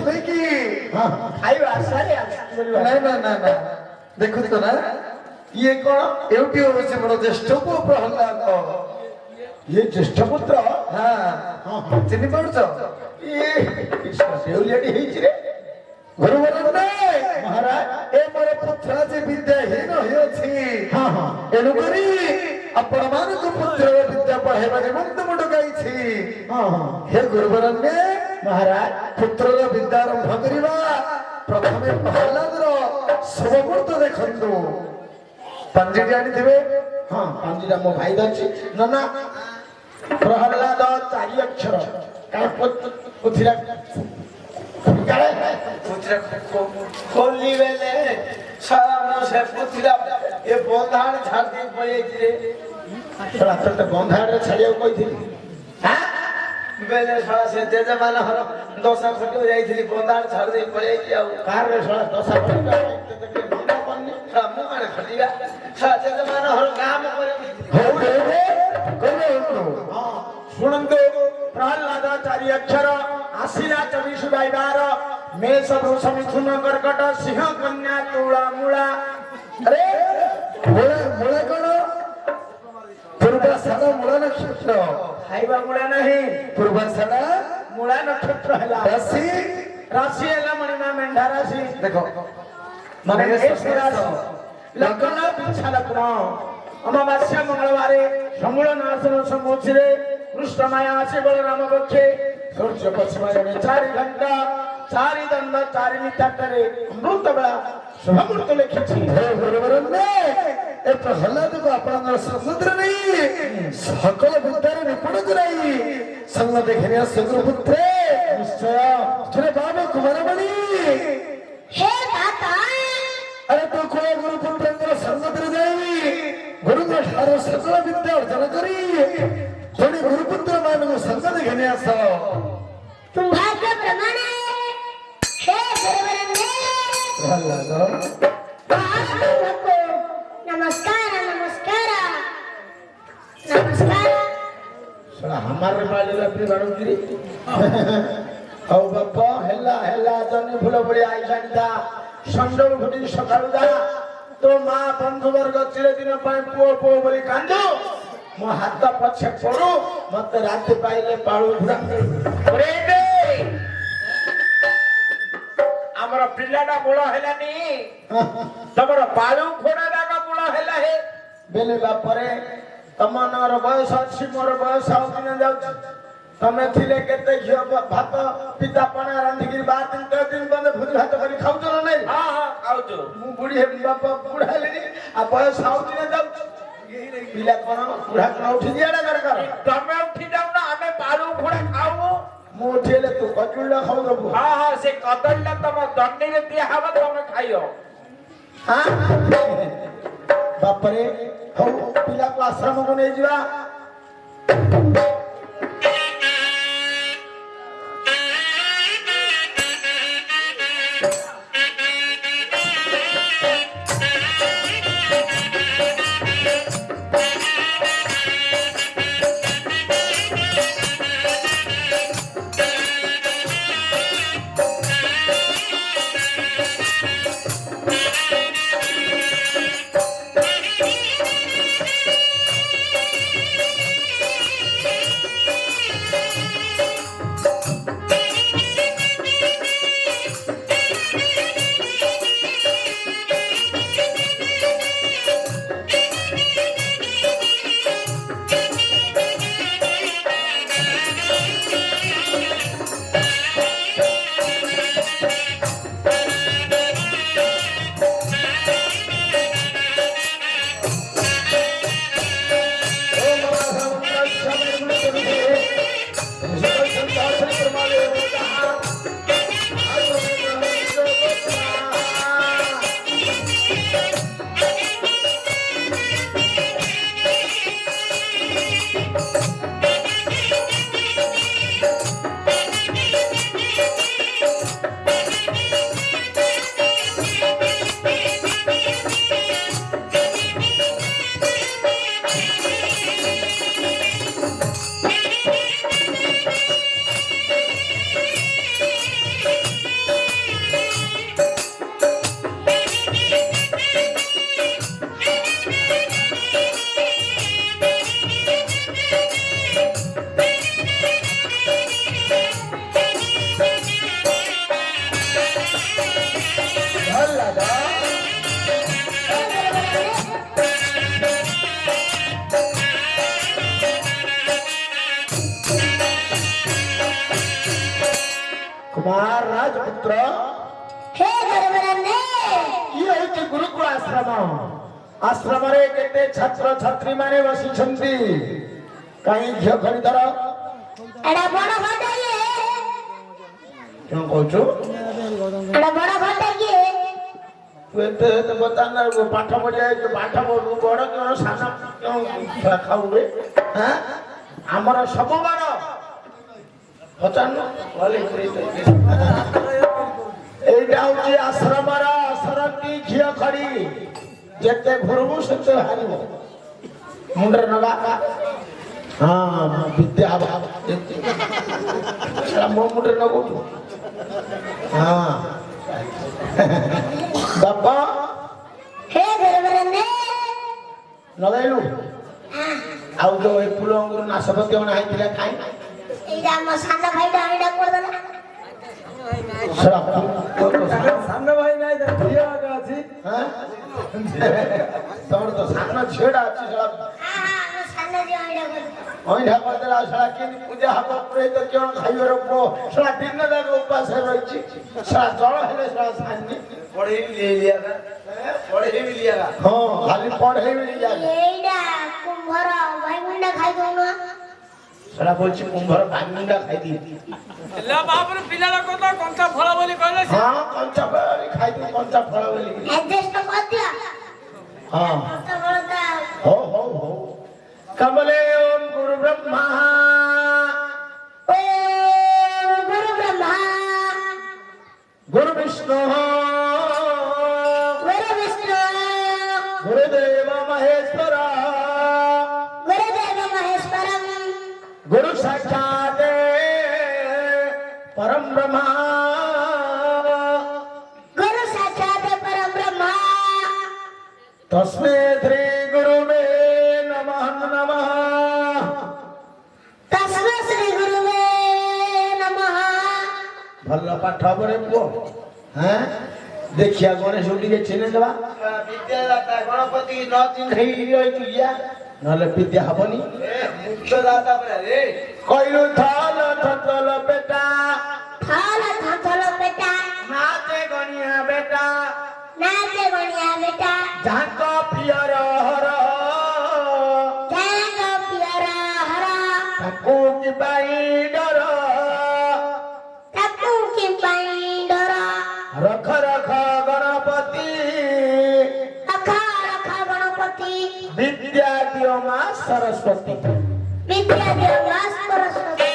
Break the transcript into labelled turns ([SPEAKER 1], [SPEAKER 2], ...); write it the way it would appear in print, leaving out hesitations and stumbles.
[SPEAKER 1] ଆସିବେ କି?
[SPEAKER 2] ଖାଇବା ଆସାରେ
[SPEAKER 1] ନାଇଁ ନା ନା ନା ଦେଖୁଛ ନା
[SPEAKER 2] ଇଏ କଣ
[SPEAKER 1] ଏଉଠି ହଉଛି ମୋର ଜ୍ୟେଷ୍ଠ ପୁଅ ପ୍ରହ୍ଲାଦ।
[SPEAKER 2] ଇଏ ଜ୍ୟେଷ୍ଠ ପୁତ୍ର
[SPEAKER 1] ହଁ ଚିହ୍ନି ପାରୁଛ?
[SPEAKER 2] ଇଏ ଦେଉଳିଆଟି ହେଇଛି ରେ
[SPEAKER 1] ଗୁରୁବର
[SPEAKER 2] ମହାରାଜ
[SPEAKER 1] ଏ ମୋର ପୁତ୍ର ଆଜି ବିଦ୍ୟାହୀନ ହୋଇଅଛି। ଏଣୁକରି ଆପଣ ମାନଙ୍କୁ ପୁତ୍ରର ବିଦ୍ୟା ପଢାଇବା ନିମନ୍ତେ ମୁଁ ଡକାଇଛି। ହେ ଗୁରୁବରନ୍ୟ
[SPEAKER 2] ମହାରାଜ
[SPEAKER 1] ପୁତ୍ରର ବିଦ୍ୟା ଆରମ୍ଭ କରିବା। ପ୍ରଥମେ ପ୍ରହ୍ଲାଦର ଶୁଭ ମୁହୂର୍ତ୍ତ ଦେଖନ୍ତୁ। ପାଞ୍ଜିଟି ଆଣିଥିବେ।
[SPEAKER 2] ହଁ ପାଞ୍ଜିଟା ମୋ ଭାଇ ଅଛି ନନା ପ୍ରହ୍ଲାଦ 4 ଅକ୍ଷର କାଳେ ପୁଥିରା କାଳେ ଖୋଲି ବେଲେ ସାରା ସେ ପୁଥିରା ଏ ବନ୍ଧାଣ ଛାଡ଼ି ପଳେଇଛି ରେ ଶଳା ତତେ ବନ୍ଧାଣରେ ଛାଡ଼ିବାକୁ କହିଥିଲି ବେଲେ ଶଳା ସେ ଜେଜେମାନ ହର ଦଶା ଖଟିବାକୁ ଯାଇଥିଲି ବନ୍ଧାଣ ଛାଡ଼ି ଦେଇ ପଳେଇଛି ଆଉ କାରରେ ଶଳା ଦଶା ଖଟିବା ମୁଁ ମାନେ ଖଟିବା ଶଳା ଜେଜେମାନ ହର କାମ ଶୁଣନ୍ତୁ ପ୍ରହ୍ଲାଦ 4 ଅକ୍ଷର ଆସିଲା 24 ବାଇବାର मेष वृष मिथुन कर्कट सिंह कन्या तुला मूला
[SPEAKER 1] अरे मूला कौन पूर्वाषाढ़ मूला नक्षत्र
[SPEAKER 2] खाइबा मूला नहीं
[SPEAKER 1] पूर्वाषाढ़
[SPEAKER 2] मूला नक्षत्र हैला
[SPEAKER 1] राशि
[SPEAKER 2] राशि हैला मणिमा मेंढा राशि
[SPEAKER 1] देखो
[SPEAKER 2] माने राशि लग्न पिछा लग्न अमावास्या मंगलवार समूल नाशन समोचरे कृष्ण माया आसे बलराम पक्षे सूर्य पश्चिम 4 घंटा 4 दंड 4 मिताटरे अमृत बेला शुभ मुहूर्त लिखिछि।
[SPEAKER 1] हे गुरुवरन्ने ए प्रहलाद को आपन समुद्र नहीं सकल विद्यारे निपुण कराई संग देखनिया सुगुरु पुत्र निश्चय तुरे बाबा कुमारमणि
[SPEAKER 3] हे दाता
[SPEAKER 1] अरे तो कोई गुरु पुत्र समुद्र जाई गुरु को ठार सकल विद्या अर्जन करी थोड़ी गुरु पुत्र मान को संग देखनिया स
[SPEAKER 3] तुम भाग्य प्रमाण हे गुरुवरन्ने
[SPEAKER 1] प्रहलाद
[SPEAKER 3] नमस्कार नमस्कार नमस्कार
[SPEAKER 2] सला हमारे बाले लपरी बाडुगिरी औ बापा हेला जने फुल बड़ी आई जानिता संडल फुटी सकाळु दा तो मां बंधु वर्ग चिरे दिन पाए पुओ पुओ बोली कांदो मो हाथ पछे पड़ो मत रात पाइले पाळु घुरा रे दे हमर पिल्लाडा बोला हेलानी तमर पाळु फोडा दागा बोला हेला हे बेले बापरे तमनर बयस अछि मोर बयस आउ दिन जाउ तमे थिले केते घियो भात पिता पणा रांधिगिरी 12 दिन बंद भोज भात करी खाउ तो नै हां खाउ तो मु बुढी हे बापा बुढा लेनी आ बयस आउ दिन जाउ पिला कोन बुढा कोन उठी दियाडा कर तमे उठी जाउ ना हमें पाळु फोडा खाउ मु उठिले तू कजुला खाउ दबु हां हां से कदलला तम दंडी रे दिया हवा तमे खाइयो हां बापरे हो पिला को आश्रम को नहीं जीवा कुमार राजपुत्र
[SPEAKER 3] हे गुरुवरने
[SPEAKER 2] ये होची गुरुकुल आश्रम आश्रम रे केते छात्र छात्री माने बसिछंती काई घियो खरी धर
[SPEAKER 3] एडा बड़ घटा ये
[SPEAKER 2] क्यों कहछु
[SPEAKER 3] एडा बड़ घटा ये
[SPEAKER 2] तू एते तो बताना वो पाठ पढ़िया जो पाठ पढ़ू बड़ क्यों साना क्यों खाऊ रे हैं हमर सब बार पचानु वाले এইটা হচ্ছে আশ্রমর আসরতি ঘিও খড়ি যেতে ঘুরবু সেতে হারিব মুন্ডর নগা হ্যাঁ বিদ্যা ভাব সেটা মো মুন্ডর নগু হ্যাঁ বাবা
[SPEAKER 3] हे गुरुवरने
[SPEAKER 2] নগাইলু ଆଉ ଯୋଉ ଏ ଫୁଲ ଅଙ୍ଗୁର ନାଶପତି ଅଣା ହେଇଥିଲା ଖାଇ
[SPEAKER 3] ଏଇଟା ଆମ ସାନ ଭାଇଟା ଏଇଟା କରିଦେଲା
[SPEAKER 2] ସେଟା
[SPEAKER 1] ସାନ ଭାଇ ନାଇଁ ତା ଝିଅ ଆଗ ଅଛି
[SPEAKER 2] ତମର ତ ସାନ ଝିଅଟା ଅଛି ସେଟା
[SPEAKER 3] ଆମ ସାନ ଝିଅ ଏଇଟା କରିଦେଲା
[SPEAKER 2] ଅଇଁଠା କରିଦେଲା ସେଟା କେମିତି ପୂଜା ହବ ପୁରେଇ ତ କିଣ ଖାଇବାର ପୁଅ ସେଟା ଦିନ ଯାକ ଉପାସ ରହିଛି ସେଟା ଜଳ ହେଲେ ସେଟା ସାନି ହଁ ଖାଲି ପଢେଇବି
[SPEAKER 3] ଏଇଟା କୁମ୍ଭର ଭାଇଗୁଣ୍ଡା ଖାଇ ଦଉନ
[SPEAKER 2] ସେଟା କହୁଛି କୁମ୍ଭର ଭାଇମୁଣ୍ଡା ଖାଇଦିଏ
[SPEAKER 4] ହେଲା ବାପରେ ପିଲାଟା କଥା କଞ୍ଚା ଫଳ ବୋଲି କହିଲେ ସେ
[SPEAKER 2] ହଁ କଞ୍ଚା ଫଳ ଖାଇଦିଏ କଞ୍ଚା ଫଳ ବୋଲି
[SPEAKER 3] ଆଡଜଷ୍ଟ କରିଦିଅ
[SPEAKER 2] ହଁ
[SPEAKER 3] କଞ୍ଚା ଫଳଟା
[SPEAKER 2] ହଉ ହଉ ହଉ कमले ओम गुरु ब्रह्मा
[SPEAKER 3] ओम गुरु ब्रह्मा
[SPEAKER 2] गुरु विष्णु गुरुदेव महेश्वर
[SPEAKER 3] गुरुदेव महेश्वरम
[SPEAKER 2] गुरु साक्षात् परम ब्रह्मा
[SPEAKER 3] गुरु साक्षात परम ब्रह्मा
[SPEAKER 2] तस्मै श्री गुरुवे नमः नमः
[SPEAKER 3] तस्मै श्री गुरुवे नमः
[SPEAKER 2] भल पाठ परे पुओ हैं देखिया गणेश उठी चिन्ह देवा
[SPEAKER 5] विद्यादाता गणपति न चिन्है रहितुया
[SPEAKER 2] नले विद्या हबनी
[SPEAKER 5] मुख्यदाता परा रे
[SPEAKER 2] कइलु थाल थतल बेटा
[SPEAKER 3] थाल थाथल बेटा
[SPEAKER 2] नाचे गणिया बेटा
[SPEAKER 3] नाचे गणिया बेटा
[SPEAKER 2] झांक पियर हर
[SPEAKER 3] जाग प्यारा हरा
[SPEAKER 2] ताकू की बाई डर
[SPEAKER 3] ताकू की पाइंडरा
[SPEAKER 2] रख रख गणपति
[SPEAKER 3] रखा रखा गणपति
[SPEAKER 2] विद्या दियो मां सरस्वती
[SPEAKER 3] विद्या देव सरस्वती